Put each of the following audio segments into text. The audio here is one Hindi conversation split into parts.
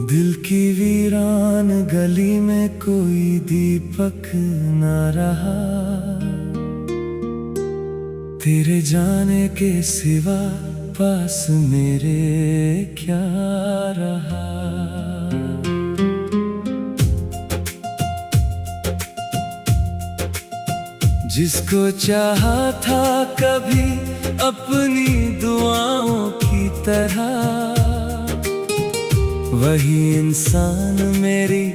दिल की वीरान गली में कोई दीपक न रहा, तेरे जाने के सिवा पास मेरे क्या रहा। जिसको चाहा था कभी अपनी दुआओं की तरह, वही इंसान मेरी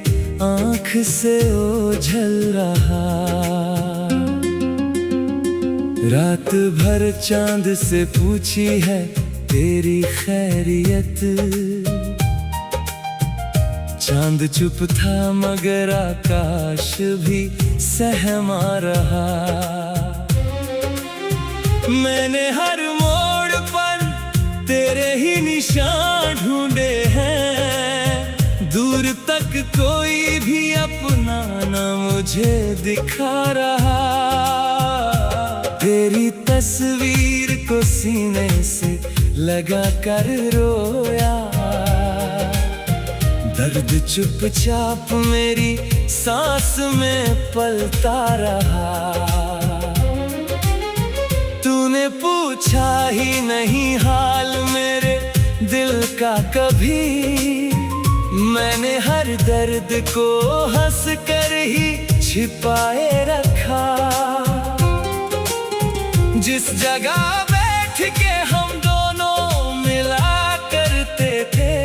आँख से ओझल रहा। रात भर चांद से पूछी है तेरी खैरियत, चांद चुप था मगर आकाश भी सहमा रहा। मैंने हर मोड़ पर तेरे ही निशान ढूंढे हैं, दूर तक कोई भी अपना ना मुझे दिखा रहा। तेरी तस्वीर को सीने से लगा कर रोया, दर्द चुपचाप मेरी सांस में पलता रहा। तूने पूछा ही नहीं हाल मेरे दिल का कभी, मैंने हर दर्द को हंस कर ही छिपाए रखा। जिस जगह बैठ के हम दोनों मिला करते थे,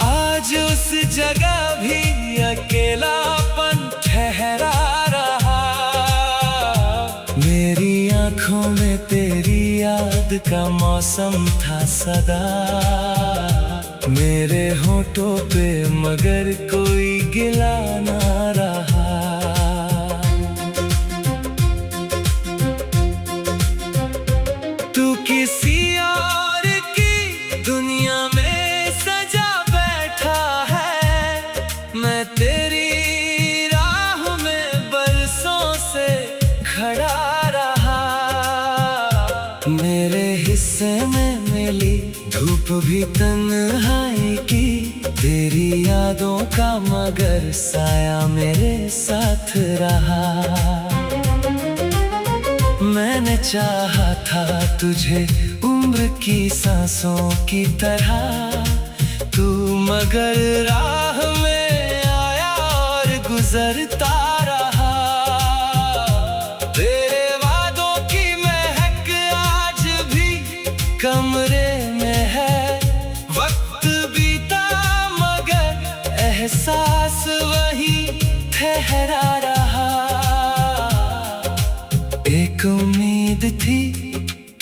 आज उस जगह भी अकेलापन ठहरा रहा। मेरी आँखों में तेरी याद का मौसम था सदा, मेरे होठों पे मगर कोई गिला ना रहा। तू किसी और की दुनिया में सजा बैठा है, मैं तेरी राह में बरसों से खड़ा रहा। मेरे हिस्से में मिली धूप भी तन्हाई की, तेरी यादों का मगर साया मेरे साथ रहा। मैंने चाहा था तुझे उम्र की सांसों की तरह, तू मगर राह में आया और गुजरता रहा। तेरे वादों की महक आज भी कमरे में है, वक्त बीता मगर एहसास वही ठहरा रहा। एक उम्मीद थी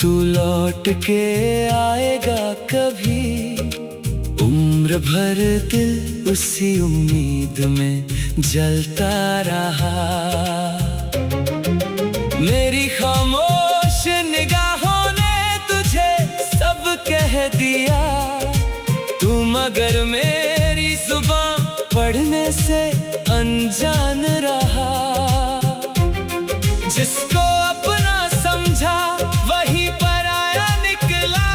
तू लौट के आएगा कभी, उम्र भर दिल उसी उम्मीद में जलता रहा। मेरी खामोश निगाहों ने तुझे सब कह दिया, तू मगर मेरी जुबान पढ़ने से अनजान रहा। जिसको अपना समझा वही पराया निकला,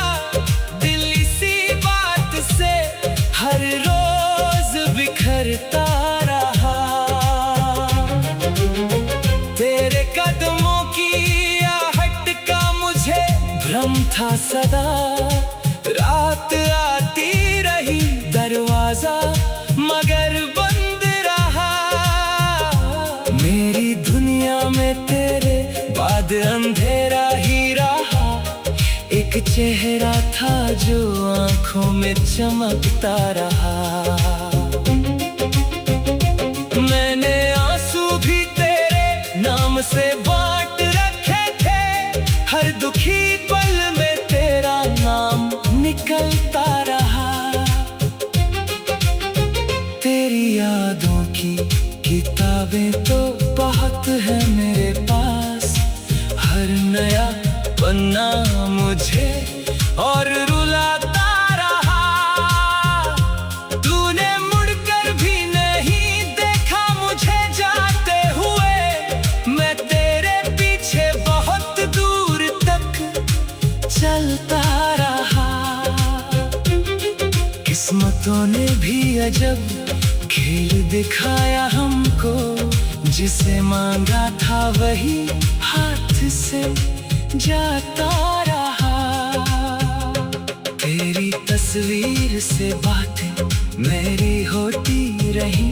दिल इसी बात से हर रोज बिखरता रहा। तेरे कदमों की आहट का मुझे भ्रम था सदा, रात आती रही दरवाजा मगर बंद रहा। मेरी दुनिया में तेरे बाद अंधेरा ही रहा, एक चेहरा था जो आंखों में चमकता रहा। मैंने आंसू भी तेरे नाम से बांट रखे थे, हर दुखी पल में तेरा नाम निकलता रहा। तेरी यादों की किताबें तो बहुत है मेरे पास, हर नया पन्ना मुझे और रुलाता रहा। तूने मुड़कर भी नहीं देखा मुझे जाते हुए, मैं तेरे पीछे बहुत दूर तक चलता रहा। किस्मत रिश्तों ने भी अजब खेल दिखाया हमको, जिसे मांगा था वही हाथ से जाता रहा। तेरी तस्वीर से बातें मेरी होती रही,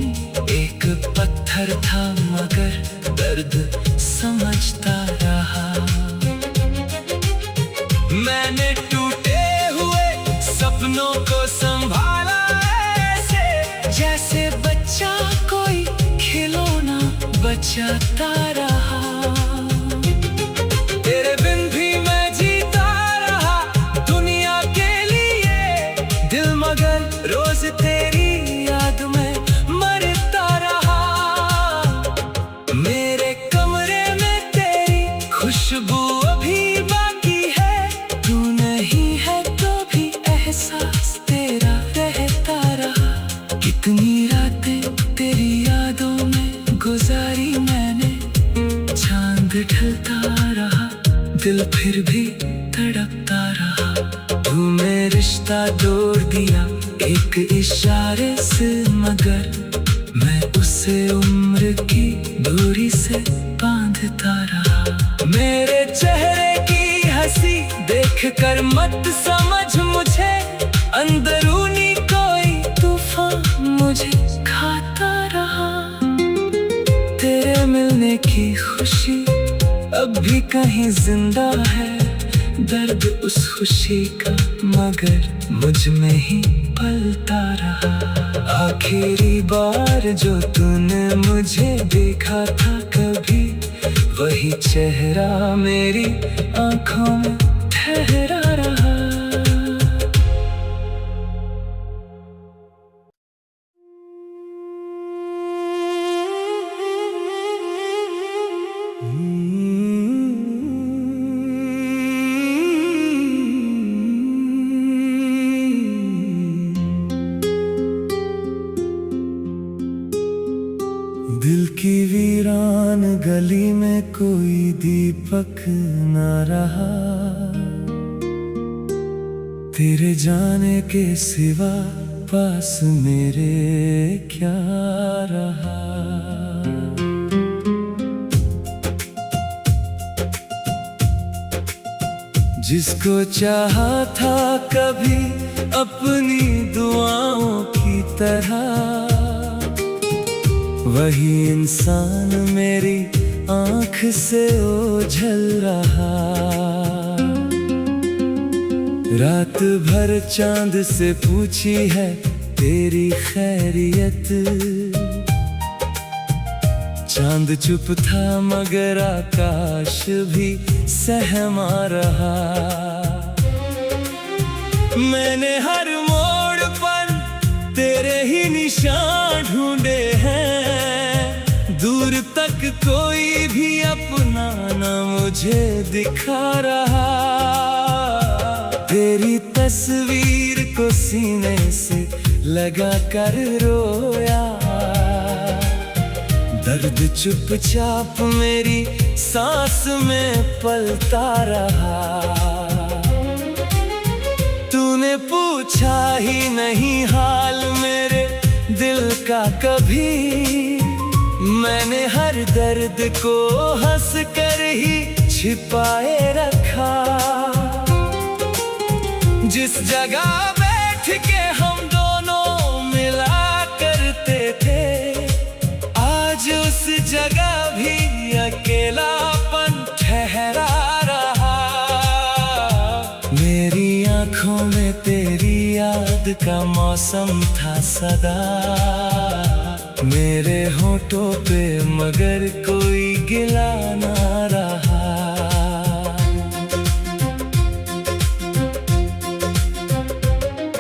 एक पत्थर था मगर दर्द समझता रहा। मैंने टूटे हुए सपनों को संभाला ऐसे, जैसे बच्चा कोई खिलौना बचाता रहा। तेरे बिन भी मैं जीता रहा दुनिया के लिए दिल, मगर रोज तेरी याद में मरता रहा। मेरे कमरे में तेरी खुशबू अभी बाकी है, तू नहीं है तो भी एहसास तेरा रहता रहा। कितनी रातें तेरी यादों में गुजारी मैंने, चांद ढलता रहा दिल फिर भी तड़पता रहा। तूने रिश्ता तोड़ दिया एक इशारे से, मगर मैं उसे उम्र की डोरी से बांधता रहा। मेरे चेहरे की हंसी देख कर मत समझ मुझे, अंदरूनी कोई तूफान मुझे खाता रहा। तेरे मिलने की खुशी अब भी कहीं जिंदा है, दर्द उस खुशी का मगर मुझ में ही पलता रहा। आखिरी बार जो तूने मुझे देखा था कभी, वही चेहरा मेरी आंखों में ठहरा रहा। दिल की वीरान गली में कोई दीपक न रहा, तेरे जाने के सिवा पास मेरे क्या रहा। जिसको चाहा था कभी अपनी दुआओं की तरह, वही इंसान मेरी आँख से ओझल रहा। रात भर चांद से पूछी है तेरी खैरियत, चांद चुप था मगर आकाश भी सहमा रहा। मैंने हर मोड़ पर तेरे ही निशान ढूंढे हैं, दूर तक कोई भी अपना ना मुझे दिखा रहा। तेरी तस्वीर को सीने से लगा कर रोया, दर्द चुपचाप मेरी सांस में पलता रहा। तूने पूछा ही नहीं हाल मेरे दिल का कभी, मैंने हर दर्द को हंस कर ही छिपाए रखा। जिस जगह बैठ के हम दोनों मिला करते थे, आज उस जगह भी अकेलापन ठहरा रहा। मेरी आँखों में तेरी याद का मौसम था सदा, मेरे होठों पे मगर कोई गिला ना रहा।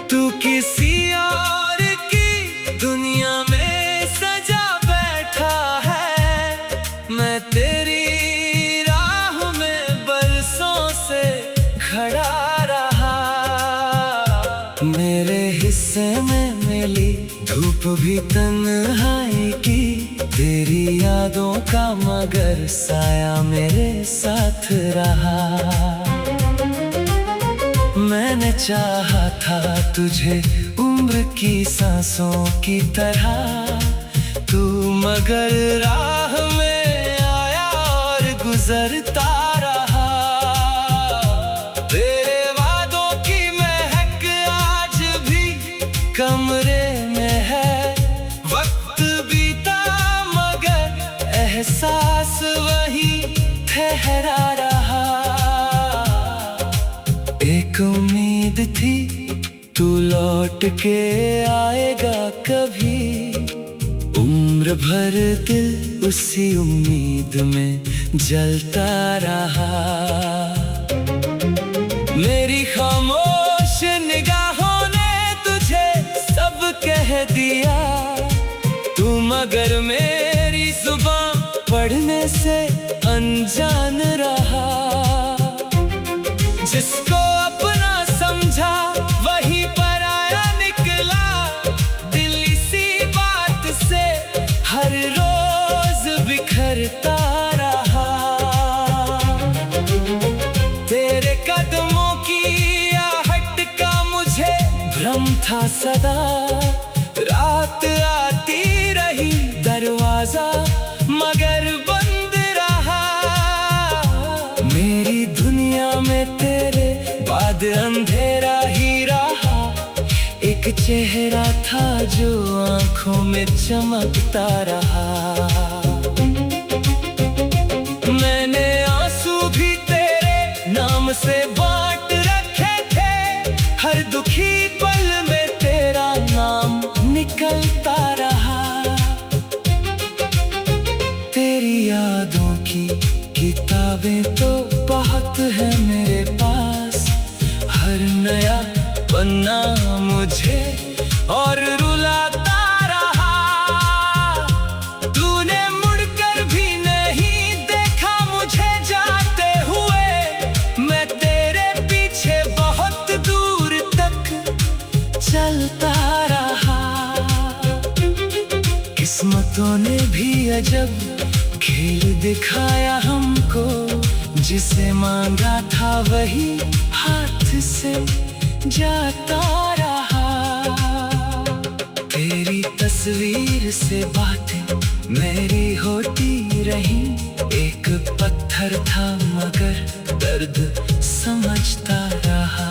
तू किसी और की दुनिया में सजा बैठा है, मैं तेरी राह में बरसों से खड़ा रहा। मेरे हिस्से में मिली धूप भी तन्हाई की, तेरी यादों का मगर साया मेरे साथ रहा। मैं मैंने चाहा था तुझे उम्र की सांसों की तरह, तू मगर राह में आया और गुजरता रहा। तेरे वादों की महक आज भी कमरे में है, वक्त बीता मगर एहसास वही ठहरा रहा। एक उम्मीद थी तू लौट के आएगा कभी, उम्र भर दिल उसी उम्मीद में जलता रहा। मेरी खामोश निगाहों ने तुझे सब कह दिया, तू मगर मेरी जुबान पढ़ने से अनजान रहा। जिसको अपना समझा वही पराया निकला, दिल इसी बात से हर रोज बिखरता रहा। तेरे कदमों की आहट का मुझे भ्रम था सदा, रात आती रही दरवाजा मगर बंद रहा। मेरी दुनिया में तेरे बाद अंधेरा ही रहा, एक चेहरा था जो आंखों में चमकता रहा। मैंने आंसू भी तेरे नाम से बांट रखे थे, हर दुखी पल में तेरा नाम निकलता रहा। तेरी यादों की किताबें तो बहुत है मेरे पास, हर नया पन्ना मुझे और रुलाता रहा। तूने मुड़कर भी नहीं देखा मुझे जाते हुए, मैं तेरे पीछे बहुत दूर तक चलता रहा। किस्मतों ने भी अजब खेल दिखाया हमको, जिसे मांगा था वही हाथ से जाता रहा। तेरी तस्वीर से बातें मेरी होती रही, एक पत्थर था मगर दर्द समझता रहा।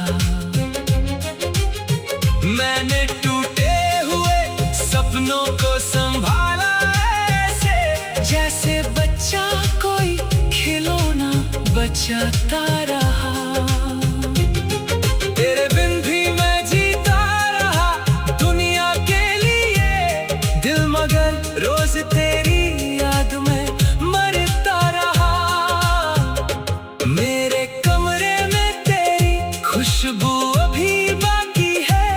मैंने टूटे हुए सपनों को संभाला ऐसे, जैसे बच्चा कोई खिलौना बचाता रहा। तेरे बिन भी मैं जीता रहा दुनिया के लिए, दिल मगर रोज तेरी याद में मरता रहा। मेरे कमरे में तेरी खुशबू अभी बाकी है,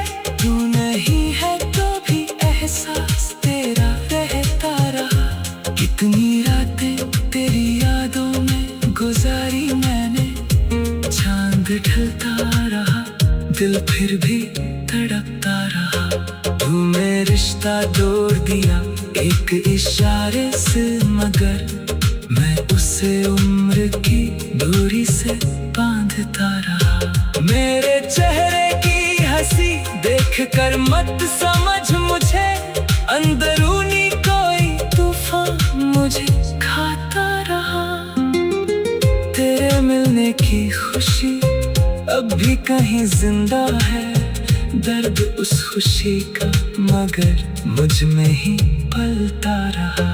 तू नहीं है तो भी एहसास तेरा रहता रहा। कितनी रातें तेरी यादों में गुजारी मैंने, चांद ढलता रहा दिल फिर भी तड़पता रहा। तूने रिश्ता तोड़ दिया एक इशारे से, मगर मैं उसे उम्र की दूरी से बांधता रहा। मेरे चेहरे की हंसी देख कर मत समझ मुझे, अंदरूनी कोई तूफान मुझे खाता रहा। तेरे मिलने की खुशी अब भी कहीं जिंदा है, दर्द उस खुशी का मगर मुझ में ही पलता रहा।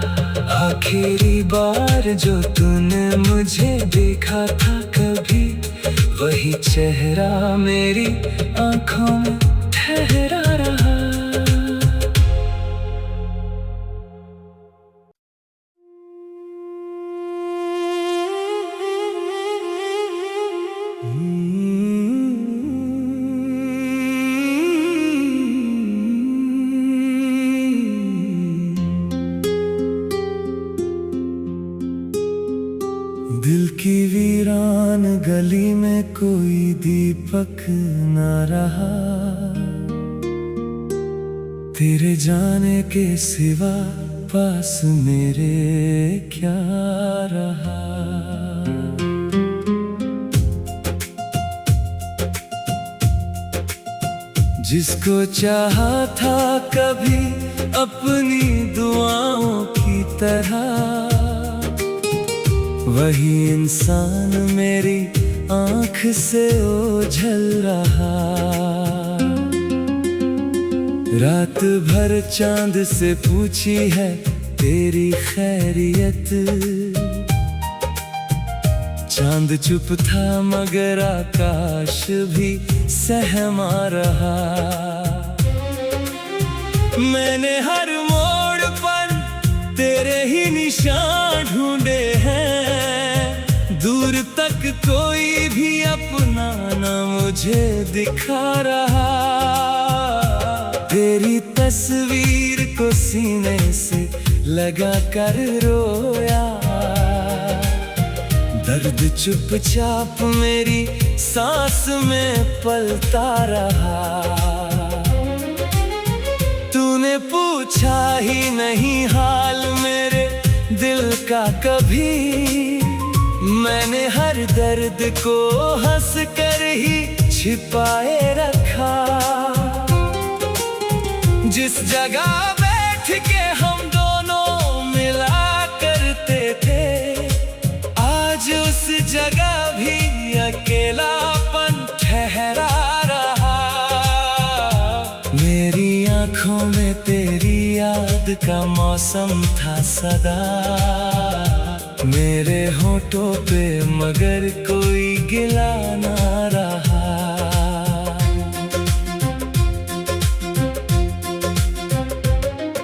आखिरी बार जो तूने मुझे देखा था कभी, वही चेहरा मेरी आंखों में ठहरा रहा। दिल की वीरान गली में कोई दीपक न रहा, तेरे जाने के सिवा पास मेरे क्या रहा। जिसको चाहा था कभी अपनी दुआओं की तरह, वही इंसान मेरी आँख से ओझल रहा। रात भर चांद से पूछी है तेरी खैरियत, चांद चुप था मगर आकाश भी सहमा रहा। मैंने हर मोड़ पर तेरे ही निशान ढूंढे हैं, दूर तक कोई भी अपना ना मुझे दिखा रहा। तेरी तस्वीर को सीने से लगा कर रोया, दर्द चुपचाप मेरी सांस में पलता रहा। तूने पूछा ही नहीं हाल मेरे दिल का कभी, मैंने हर दर्द को हंस कर ही छिपाए रखा। जिस जगह बैठ के हम दोनों मिला करते थे, आज उस जगह भी अकेलापन ठहरा रहा। मेरी आँखों में तेरी याद का मौसम था सदा, मेरे होठों पे मगर कोई गिला ना रहा।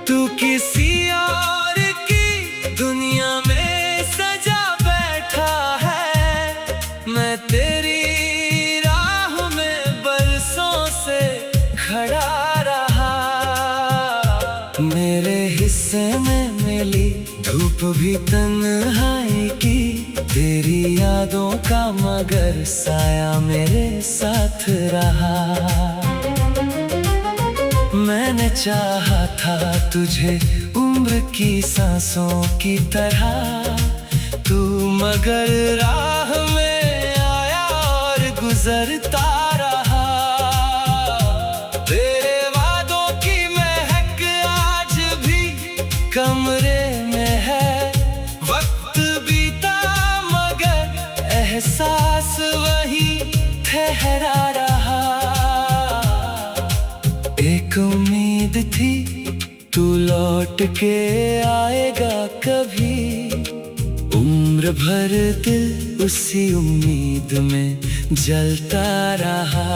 तू किसी और की दुनिया में सजा बैठा है, मैं तेरी राह में बरसों से खड़ा रहा। मेरे हिस्से में मिली धूप भी तन्हाई की, तेरी यादों का मगर साया मेरे साथ रहा। मैंने चाहा था तुझे उम्र की सांसों की तरह, तू मगर राह में आया और गुजरता रहा। तेरे वादों की महक आज भी कमरे में है, वक्त बीता मगर एहसास वही ठहरा रहा। एक उम्मीद थी तू लौट के आएगा कभी, उम्र भर दिल उसी उम्मीद में जलता रहा।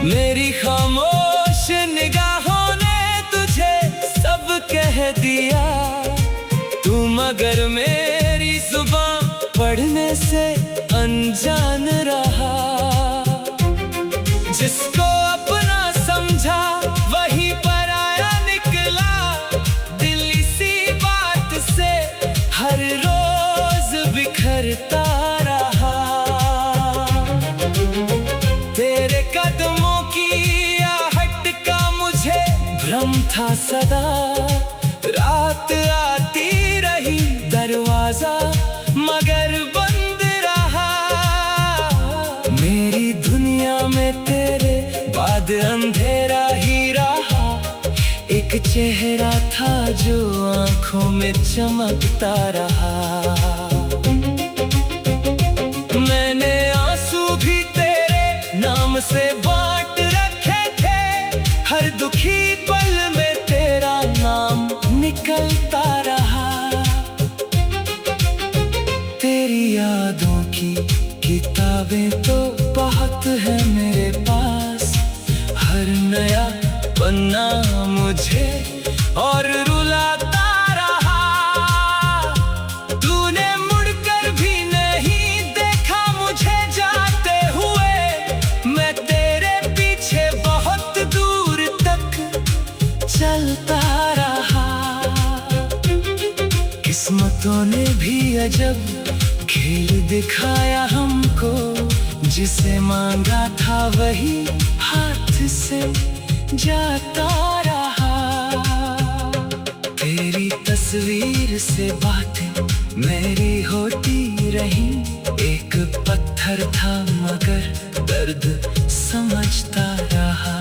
मेरी खामोश निगाहों ने तुझे सब कह दिया, तू मगर मेरी जुबान पढ़ने से अनजान रहा। जिसको अपना समझा वही पराया निकला, दिल इसी बात से हर रोज बिखरता रहा। तेरे कदमों की आहट का मुझे भ्रम था सदा, रात आती रही दरवाजा मगर बंद रहा। मेरी दुनिया में तेरे बाद अंधेरा ही रहा, एक चेहरा था जो आंखों में चमकता रहा। मैंने आंसू भी तेरे नाम से बांट रखे थे, हर दुखी पल में तेरा नाम निकलता रहा। तेरी यादों की किताबें तो बहुत है मेरे पास, हर नया पन्ना मुझे और रुलाता रहा। तूने मुड़कर भी नहीं देखा मुझे जाते हुए, मैं तेरे पीछे बहुत दूर तक चलता रहा। किस्मतों ने भी अजब खेल दिखाया हमको, जिसे मांगा था वही हाथ से जाता रहा। तेरी तस्वीर से बातें मेरी होती रही, एक पत्थर था मगर दर्द समझता रहा।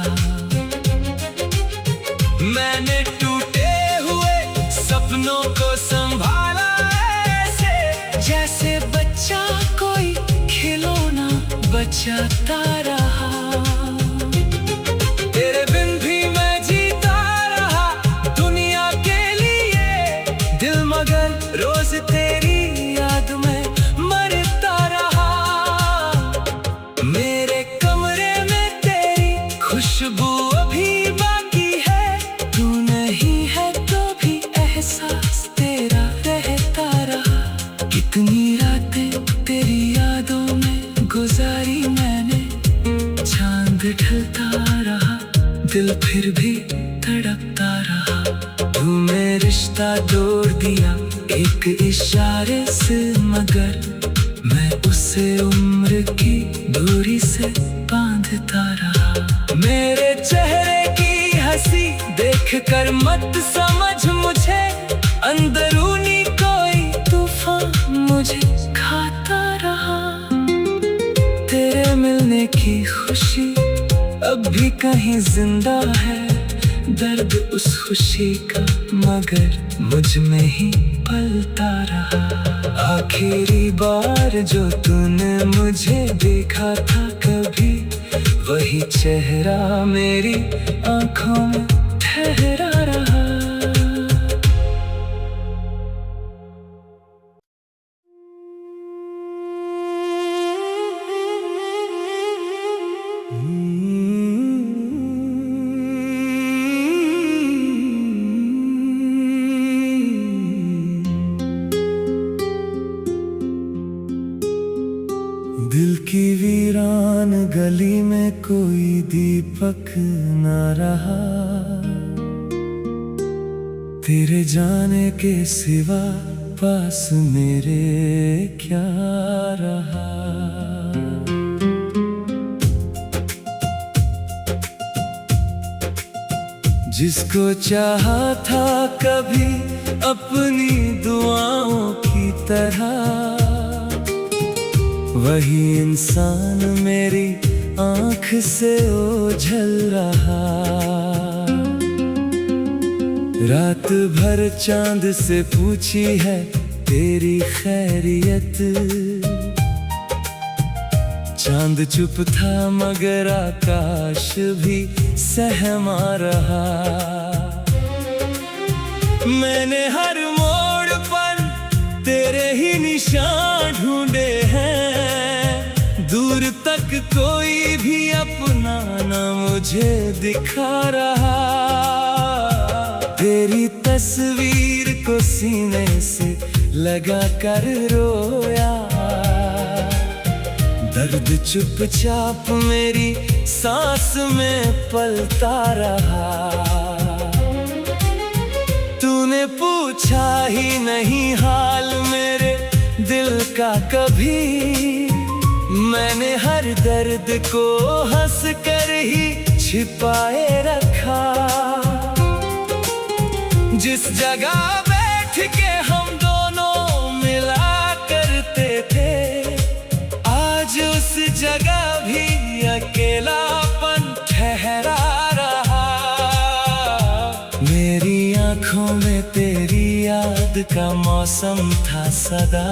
मैंने टूटे हुए सपनों को संभाला ऐसे, जैसे बच्चा कोई खिलौना बचाता रहा। तेरे बिन भी मैं जीता रहा दुनिया के लिए दिल, मगर रोज तेरी याद में मरता रहा। मेरे कमरे में तेरी खुशबू अभी बाकी है, तू नहीं है तो भी एहसास तेरा रहता रहा। कितनी रातें तेरी यादों में गुजारी मैंने, चांद ढलता रहा दिल फिर भी तड़पता रहा। तूने रिश्ता तोड़ दिया एक इशारे से, मगर मैं उसे उम्र की दूरी से बांधता रहा। मेरे चेहरे की हंसी देख कर मत समझ मुझे, अंदरूनी कोई तूफान मुझे खाता रहा। तेरे मिलने की खुशी अब भी कहीं जिंदा है, दर्द उस खुशी का मगर मुझ में ही पलता रहा। आखिरी बार जो तूने मुझे देखा था कभी, वही चेहरा मेरी आंखों में ठहरा रहा। दिल की वीरान गली में कोई दीपक न रहा, तेरे जाने के सिवा पास मेरे क्या रहा। जिसको चाहा था कभी अपनी दुआओं की तरह, वही इंसान मेरी आँख से ओझल रहा। रात भर चांद से पूछी है तेरी खैरियत, चांद चुप था मगर आकाश भी सहमा रहा। मैंने हर मोड़ पर तेरे ही निशान ढूंढे हैं, दूर तक कोई भी अपना ना मुझे दिखा रहा। तेरी तस्वीर को सीने से लगा कर रोया, दर्द चुपचाप मेरी सांस में पलता रहा। तूने पूछा ही नहीं हाल मेरे दिल का कभी, मैंने हर दर्द को हंस कर ही छिपाए रखा। जिस जगह बैठ के हम दोनों मिला करते थे, आज उस जगह भी अकेलापन ठहरा रहा। मेरी आंखों में तेरी याद का मौसम था सदा,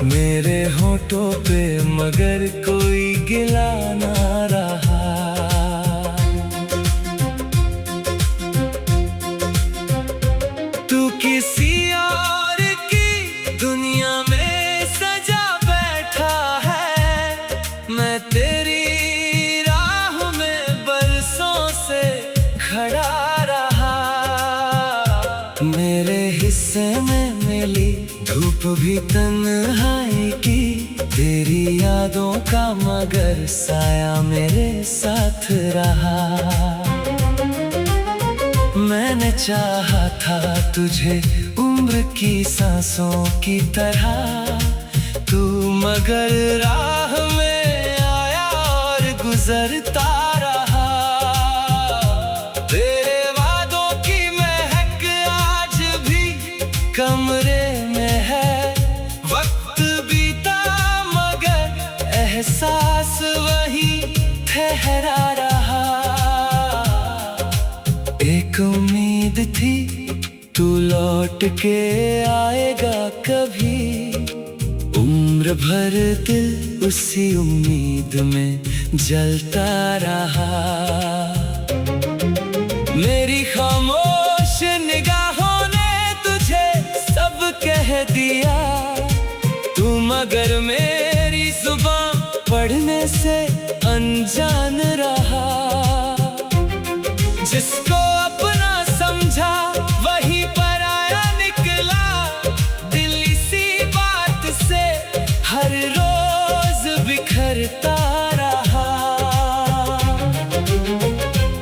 मेरे होठों पे मगर कोई गिला ना रहा। तू किसी और की दुनिया में सजा बैठा है, मैं तेरी राह में बरसों से खड़ा रहा। मेरे हिस्से में मिली धूप भी तन्हाई की, तेरी यादों का मगर साया मेरे साथ रहा। मैंने चाहा था तुझे उम्र की सांसों की तरह, तू मगर राह में आया और गुजरता रहा। तेरे वादों की महक आज भी कमरे में है, वक्त बीता मगर एहसास वही एक उम्मीद थी तू लौट के आएगा कभी, उम्र भर दिल उसी उम्मीद में जलता रहा। मेरी खामोश निगाहों ने तुझे सब कह दिया, तू मगर मेरी जुबान पढ़ने से अनजान रहा। जिसको अपना समझा वही पराया निकला, दिल इसी बात से हर रोज बिखरता रहा।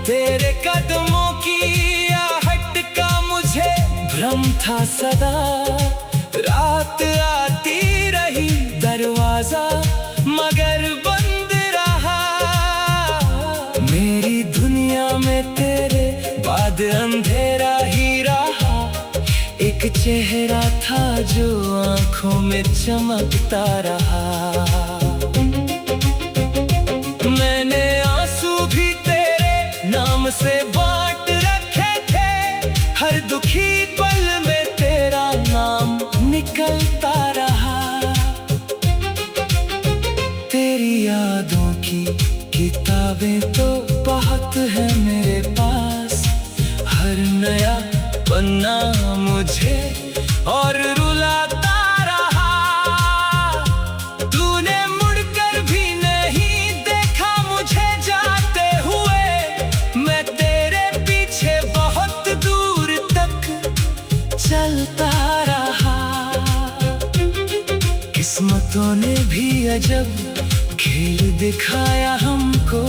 तेरे कदमों की आहट का मुझे भ्रम था सदा, रात आती रही दरवाजा मगर बंद रहा। मेरी दुनिया में तेरे बाद अंधेरा ही रहा, एक चेहरा था जो आंखों में चमकता रहा। मैंने आंसू भी तेरे नाम से बांट रखे थे, हर दुखी पल में तेरा नाम निकलता रहा। तेरी यादों की किताबें तो बहुत है मेरे पास, हर नया पन्ना मुझे और रुलाता रहा। तूने मुड़कर भी नहीं देखा मुझे जाते हुए, मैं तेरे पीछे बहुत दूर तक चलता रहा। किस्मतों ने भी अजब खेल दिखाया हमको,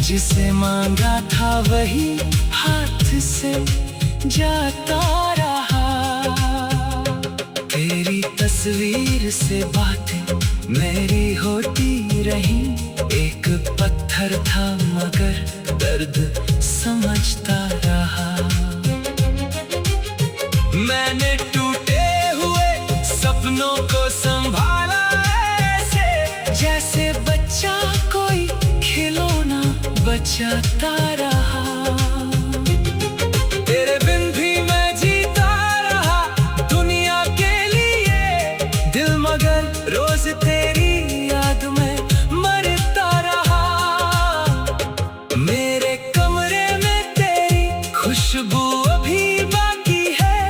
जिसे मांगा था वही हाथ से जाता रहा। तेरी तस्वीर से बातें मेरी होती रही, एक पत्थर था मगर दर्द समझता रहा। मैंने टूटे हुए सपनों को संभाला ऐसे, जैसे बच्चा कोई खिलौना बचाता रहा। तेरे बिन भी मैं जीता रहा दुनिया के लिए, दिल मगर रोज तेरी याद में मरता रहा। मेरे कमरे में तेरी खुशबू अभी बाकी है,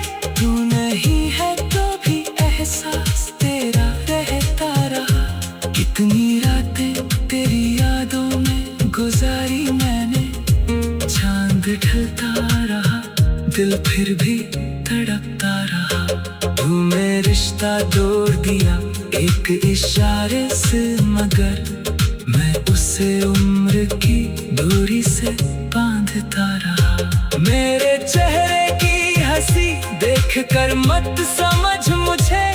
तू नहीं है तो भी एहसास तेरा रहता रहा। कितनी रातें तेरी यादों में गुजारी मैंने, चांद ढलता रहा दिल फिर भी तड़पता रहा। तूने रिश्ता तोड़ दिया एक इशारे से, मगर मैं उसे उम्र की दूरी से बांधता रहा। मेरे चेहरे की हंसी देख कर मत समझ मुझे,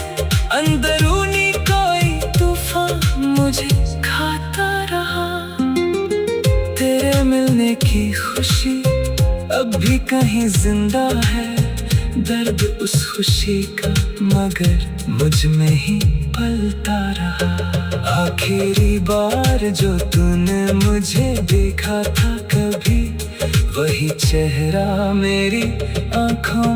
अंदरूनी कोई तूफान मुझे खाता रहा। तेरे मिलने की खुशी अब भी कहीं जिंदा है, दर्द उस खुशी का मगर मुझ में ही पलता रहा। आखिरी बार जो तूने मुझे देखा था कभी, वही चेहरा मेरी आंखों